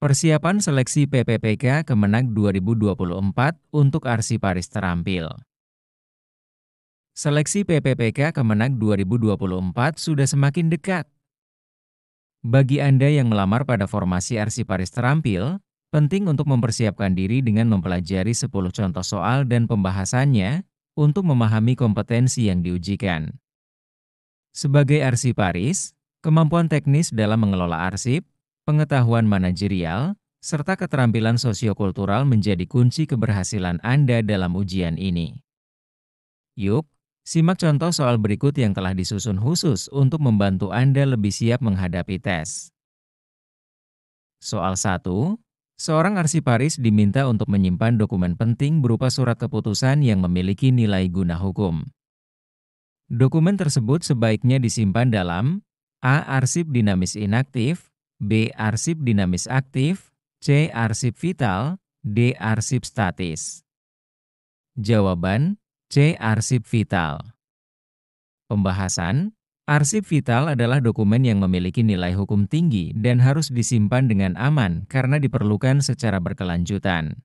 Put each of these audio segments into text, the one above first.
Persiapan seleksi PPPK Kemenag 2024 untuk Arsiparis terampil. Seleksi PPPK Kemenag 2024 sudah semakin dekat. Bagi Anda yang melamar pada formasi Arsiparis terampil, penting untuk mempersiapkan diri dengan mempelajari 10 contoh soal dan pembahasannya untuk memahami kompetensi yang diujikan. Sebagai Arsiparis, kemampuan teknis dalam mengelola arsip, pengetahuan manajerial, serta keterampilan sosiokultural menjadi kunci keberhasilan Anda dalam ujian ini. Yuk, simak contoh soal berikut yang telah disusun khusus untuk membantu Anda lebih siap menghadapi tes. Soal 1. Seorang arsiparis diminta untuk menyimpan dokumen penting berupa surat keputusan yang memiliki nilai guna hukum. Dokumen tersebut sebaiknya disimpan dalam A. Arsip dinamis inaktif, B. Arsip dinamis aktif, C. Arsip vital, D. Arsip statis. Jawaban C. Arsip vital. Pembahasan, arsip vital adalah dokumen yang memiliki nilai hukum tinggi dan harus disimpan dengan aman karena diperlukan secara berkelanjutan.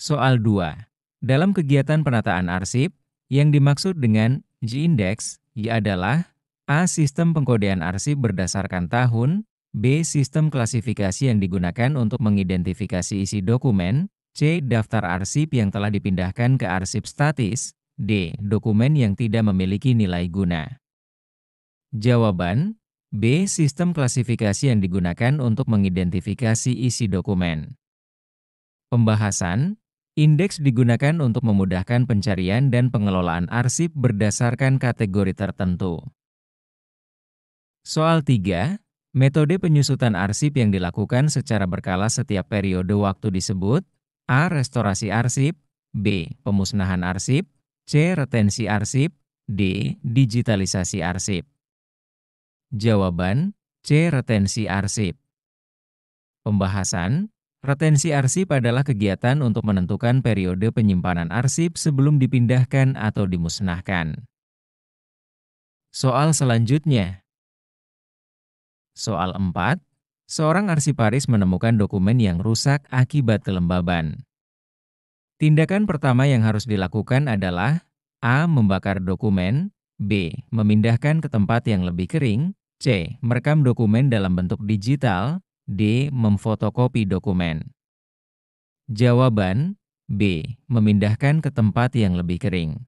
Soal 2. Dalam kegiatan penataan arsip, yang dimaksud dengan G-index adalah A. Sistem pengkodean arsip berdasarkan tahun, B. Sistem klasifikasi yang digunakan untuk mengidentifikasi isi dokumen, C. Daftar arsip yang telah dipindahkan ke arsip statis, D. Dokumen yang tidak memiliki nilai guna. Jawaban B. Sistem klasifikasi yang digunakan untuk mengidentifikasi isi dokumen. Pembahasan, indeks digunakan untuk memudahkan pencarian dan pengelolaan arsip berdasarkan kategori tertentu. Soal 3. Metode penyusutan arsip yang dilakukan secara berkala setiap periode waktu disebut A. Restorasi arsip, B. Pemusnahan arsip, C. Retensi arsip, D. Digitalisasi arsip. Jawaban C. Retensi arsip. Pembahasan, retensi arsip adalah kegiatan untuk menentukan periode penyimpanan arsip sebelum dipindahkan atau dimusnahkan. Soal selanjutnya. Soal 4. Seorang arsiparis menemukan dokumen yang rusak akibat kelembaban. Tindakan pertama yang harus dilakukan adalah A. Membakar dokumen, B. Memindahkan ke tempat yang lebih kering, C. Merekam dokumen dalam bentuk digital, D. Memfotokopi dokumen. Jawaban B. Memindahkan ke tempat yang lebih kering.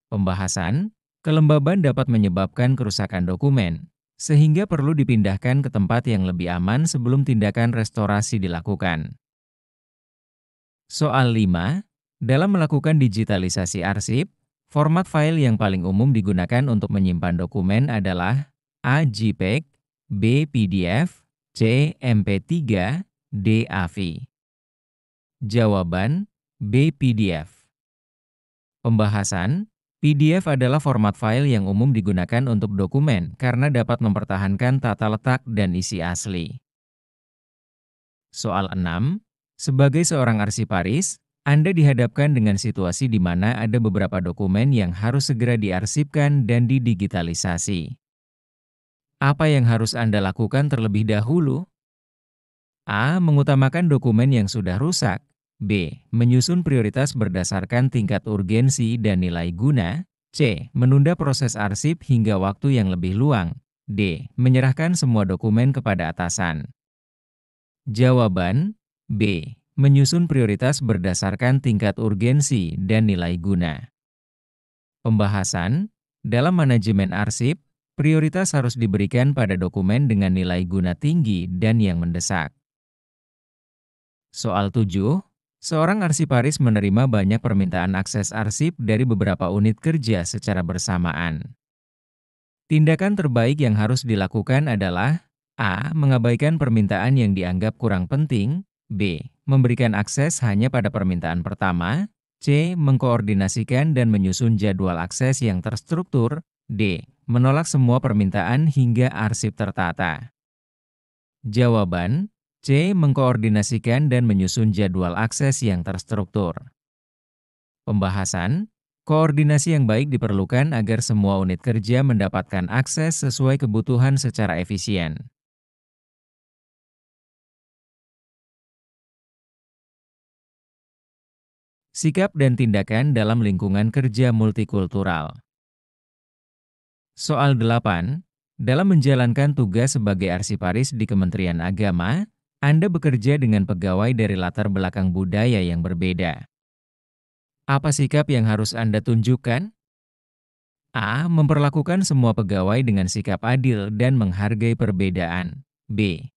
Pembahasan, kelembaban dapat menyebabkan kerusakan dokumen, sehingga perlu dipindahkan ke tempat yang lebih aman sebelum tindakan restorasi dilakukan. Soal 5. Dalam melakukan digitalisasi arsip, format file yang paling umum digunakan untuk menyimpan dokumen adalah A. JPEG, B. PDF, C. MP3, D. AVI. Jawaban B. PDF. Pembahasan, PDF adalah format file yang umum digunakan untuk dokumen karena dapat mempertahankan tata letak dan isi asli. Soal 6. Sebagai seorang arsiparis, Anda dihadapkan dengan situasi di mana ada beberapa dokumen yang harus segera diarsipkan dan didigitalisasi. Apa yang harus Anda lakukan terlebih dahulu? A. Mengutamakan dokumen yang sudah rusak. B. Menyusun prioritas berdasarkan tingkat urgensi dan nilai guna. C. Menunda proses arsip hingga waktu yang lebih luang. D. Menyerahkan semua dokumen kepada atasan. Jawaban B. Menyusun prioritas berdasarkan tingkat urgensi dan nilai guna. Pembahasan, dalam manajemen arsip, prioritas harus diberikan pada dokumen dengan nilai guna tinggi dan yang mendesak. Soal 7. Seorang arsiparis menerima banyak permintaan akses arsip dari beberapa unit kerja secara bersamaan. Tindakan terbaik yang harus dilakukan adalah A. Mengabaikan permintaan yang dianggap kurang penting, B. Memberikan akses hanya pada permintaan pertama, C. Mengkoordinasikan dan menyusun jadwal akses yang terstruktur, D. Menolak semua permintaan hingga arsip tertata. Jawaban C. Mengkoordinasikan dan menyusun jadwal akses yang terstruktur. Pembahasan, koordinasi yang baik diperlukan agar semua unit kerja mendapatkan akses sesuai kebutuhan secara efisien. Sikap dan tindakan dalam lingkungan kerja multikultural. Soal 8. Dalam menjalankan tugas sebagai arsiparis di Kementerian Agama, Anda bekerja dengan pegawai dari latar belakang budaya yang berbeda. Apa sikap yang harus Anda tunjukkan? A. Memperlakukan semua pegawai dengan sikap adil dan menghargai perbedaan. B.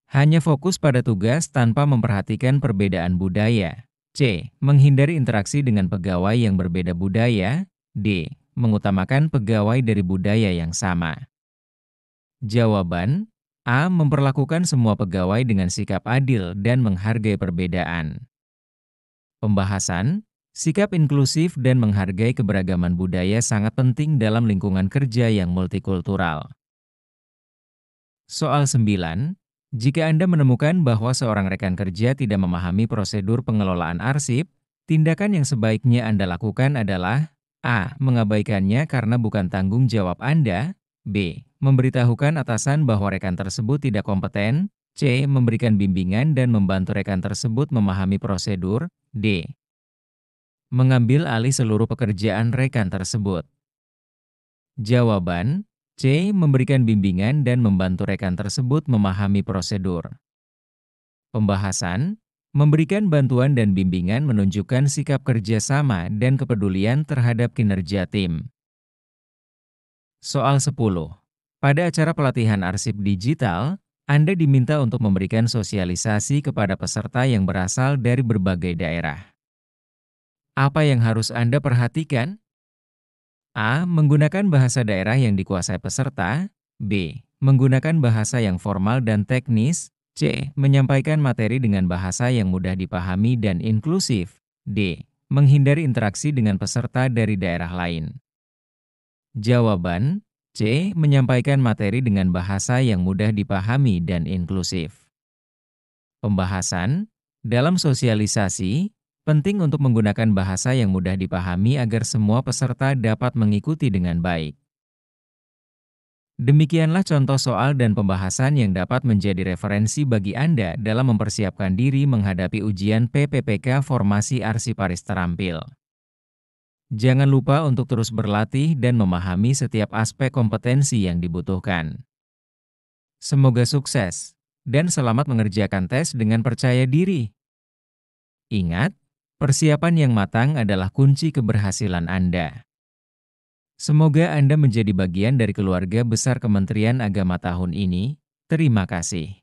Hanya fokus pada tugas tanpa memperhatikan perbedaan budaya. C. Menghindari interaksi dengan pegawai yang berbeda budaya. D. Mengutamakan pegawai dari budaya yang sama. Jawaban: A. Memperlakukan semua pegawai dengan sikap adil dan menghargai perbedaan. Pembahasan: sikap inklusif dan menghargai keberagaman budaya sangat penting dalam lingkungan kerja yang multikultural. Soal 9. Jika Anda menemukan bahwa seorang rekan kerja tidak memahami prosedur pengelolaan arsip, tindakan yang sebaiknya Anda lakukan adalah: A. Mengabaikannya karena bukan tanggung jawab Anda. B. Memberitahukan atasan bahwa rekan tersebut tidak kompeten. C. Memberikan bimbingan dan membantu rekan tersebut memahami prosedur. D. Mengambil alih seluruh pekerjaan rekan tersebut. Jawaban: C. Memberikan bimbingan dan membantu rekan tersebut memahami prosedur. Pembahasan: memberikan bantuan dan bimbingan menunjukkan sikap kerjasama dan kepedulian terhadap kinerja tim. Soal 10. Pada acara pelatihan arsip digital, Anda diminta untuk memberikan sosialisasi kepada peserta yang berasal dari berbagai daerah. Apa yang harus Anda perhatikan? A. Menggunakan bahasa daerah yang dikuasai peserta. B. Menggunakan bahasa yang formal dan teknis. C. Menyampaikan materi dengan bahasa yang mudah dipahami dan inklusif. D. Menghindari interaksi dengan peserta dari daerah lain. Jawaban: C. Menyampaikan materi dengan bahasa yang mudah dipahami dan inklusif. Pembahasan: dalam sosialisasi, penting untuk menggunakan bahasa yang mudah dipahami agar semua peserta dapat mengikuti dengan baik. Demikianlah contoh soal dan pembahasan yang dapat menjadi referensi bagi Anda dalam mempersiapkan diri menghadapi ujian PPPK Formasi Arsiparis Terampil. Jangan lupa untuk terus berlatih dan memahami setiap aspek kompetensi yang dibutuhkan. Semoga sukses dan selamat mengerjakan tes dengan percaya diri. Ingat, persiapan yang matang adalah kunci keberhasilan Anda. Semoga Anda menjadi bagian dari keluarga besar Kementerian Agama tahun ini. Terima kasih.